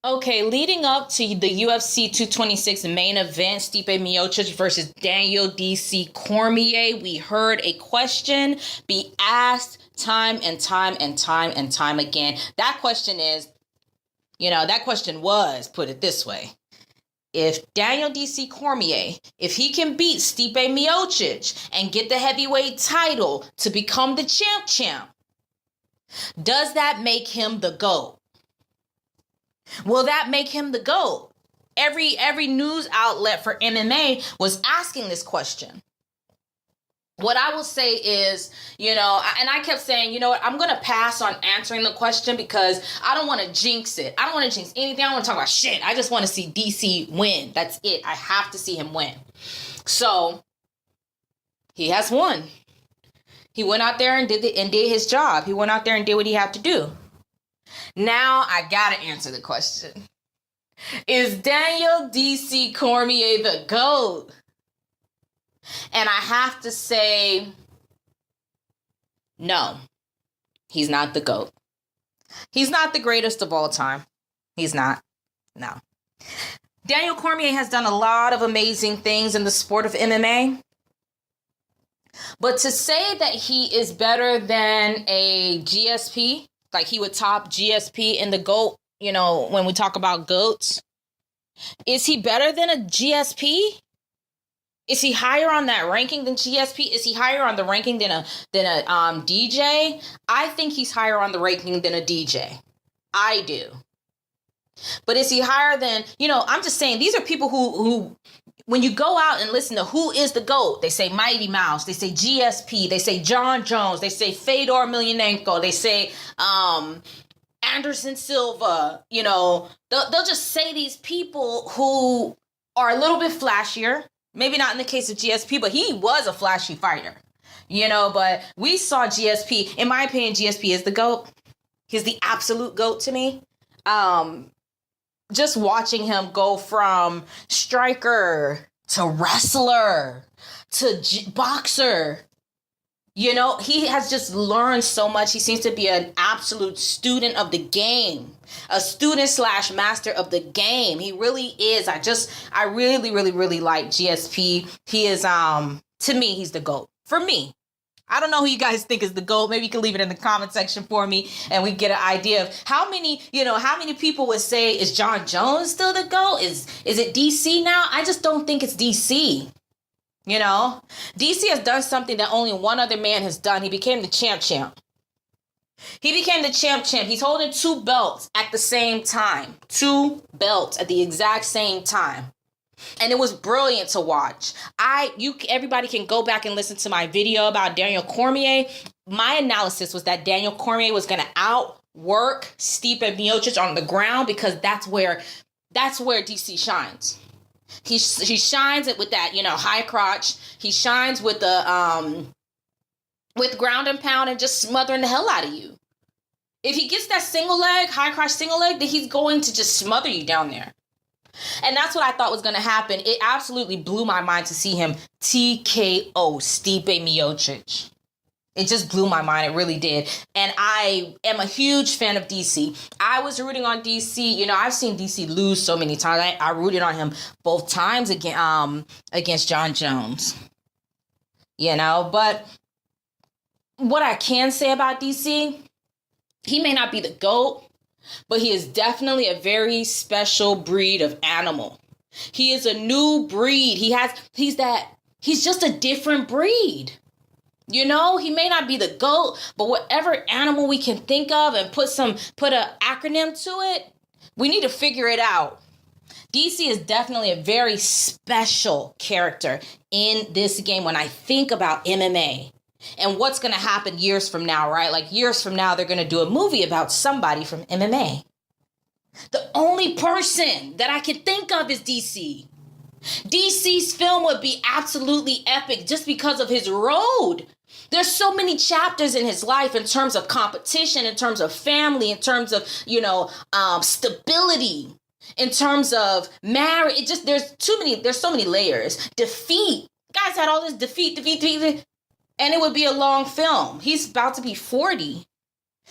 Okay, leading up to the UFC 226 main event, Stipe Miocic versus Daniel DC Cormier, we heard a question be asked time and time and time and time again. That question is, that question was, put it this way. If Daniel DC Cormier, if he can beat Stipe Miocic and get the heavyweight title to become the champ, does that make him the GOAT? Will that make him the GOAT? Every news outlet for MMA was asking this question. What I will say is, and I kept saying, I'm going to pass on answering the question because I don't want to jinx it. I don't want to jinx anything. I don't want to talk about shit. I just want to see DC win. That's it. I have to see him win. So he has won. He went out there and did his job. He went out there and did what he had to do. Now I gotta answer the question. Is Daniel DC Cormier the GOAT? And I have to say, no, he's not the GOAT. He's not the greatest of all time. He's not. No. Daniel Cormier has done a lot of amazing things in the sport of MMA. But to say that he is better than a GSP, like he would top GSP in the GOAT, when we talk about GOATs. Is he better than a GSP? Is he higher on that ranking than GSP? Is he higher on the ranking than a DJ? I think he's higher on the ranking than a DJ. I do. But is he higher than, I'm just saying, these are people who when you go out and listen to who is the GOAT, they say Mighty Mouse, they say GSP, they say John Jones, they say Fedor Emelianenko, they say Anderson Silva, they'll just say these people who are a little bit flashier, maybe not in the case of GSP, but he was a flashy fighter, but we saw GSP, in my opinion, GSP is the GOAT. He's the absolute GOAT to me. Just watching him go from striker to wrestler to boxer, he has just learned so much. He seems to be an absolute student of the game, a student / master of the game. He really is. I really, really, really like GSP. He is, to me, he's the GOAT. For me. I don't know who you guys think is the GOAT. Maybe you can leave it in the comment section for me and we get an idea of how many people would say, is John Jones still the GOAT? Is it DC now? I just don't think it's DC. DC has done something that only one other man has done. He became the champ. He became the champ. He's holding 2 belts at the same time. 2 belts at the exact same time. And it was brilliant to watch. Everybody can go back and listen to my video about Daniel Cormier. My analysis was that Daniel Cormier was going to outwork Stipe Miocic on the ground because that's where DC shines. He shines it with that, high crotch. He shines with the with ground and pound and just smothering the hell out of you. If he gets that single leg, high crotch single leg, then he's going to just smother you down there. And that's what I thought was going to happen. It absolutely blew my mind to see him TKO Stipe Miocic. It just blew my mind. It really did. And I am a huge fan of DC. I was rooting on DC. I've seen DC lose so many times. I rooted on him both times against John Jones. But what I can say about DC, he may not be the GOAT, but he is definitely a very special breed of animal. He is a new breed. He's just a different breed. He may not be the GOAT, but whatever animal we can think of and put an acronym to it, we need to figure it out. DC is definitely a very special character in this game when I think about MMA. And what's going to happen years from now, right? Like years from now, they're going to do a movie about somebody from MMA. The only person that I can think of is DC. DC's film would be absolutely epic just because of his road. There's so many chapters in his life in terms of competition, in terms of family, in terms of, stability, in terms of marriage. There's so many layers. Defeat. Guys had all this defeat. And it would be a long film. He's about to be 40.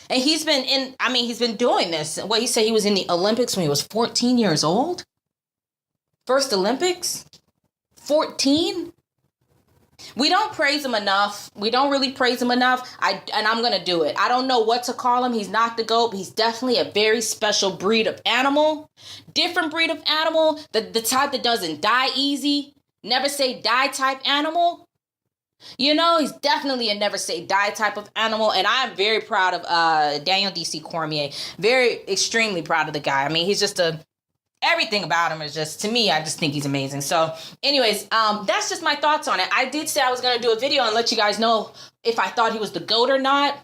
And he's been doing this. What he said, he was in the Olympics when he was 14 years old. First Olympics? 14? We don't praise him enough. We don't really praise him enough. I'm going to do it. I don't know what to call him. He's not the GOAT, but he's definitely a very special breed of animal. Different breed of animal. The type that doesn't die easy. Never say die type animal. You know, he's definitely a never say die type of animal. And I'm very proud of Daniel D.C. Cormier. Extremely proud of the guy. I mean, he's just everything about him is just, to me, I just think he's amazing. So anyways, that's just my thoughts on it. I did say I was going to do a video and let you guys know if I thought he was the GOAT or not.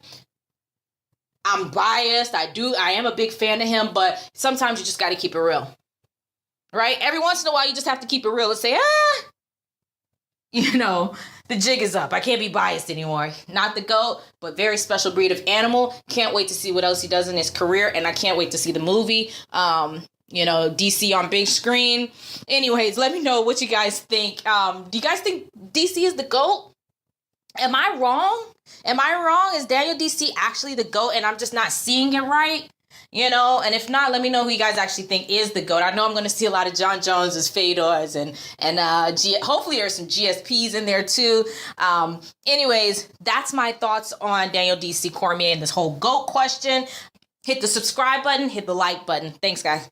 I'm biased. I am a big fan of him, but sometimes you just got to keep it real. Right? Every once in a while, you just have to keep it real and say, you know, the jig is up. I can't be biased anymore. Not the GOAT, but very special breed of animal. Can't wait to see what else he does in his career, and I can't wait to see the movie. You know, DC on big screen. Anyways, let me know what you guys think. Do you guys think DC is the GOAT? Am I wrong? Is Daniel DC actually the GOAT and I'm just not seeing it right? You know, and if not, let me know who you guys actually think is the GOAT. I know I'm going to see a lot of John Jones's Fedors and hopefully there's some GSPs in there too. Anyways, that's my thoughts on Daniel DC Cormier and this whole GOAT question. Hit the subscribe button, hit the like button. Thanks, guys.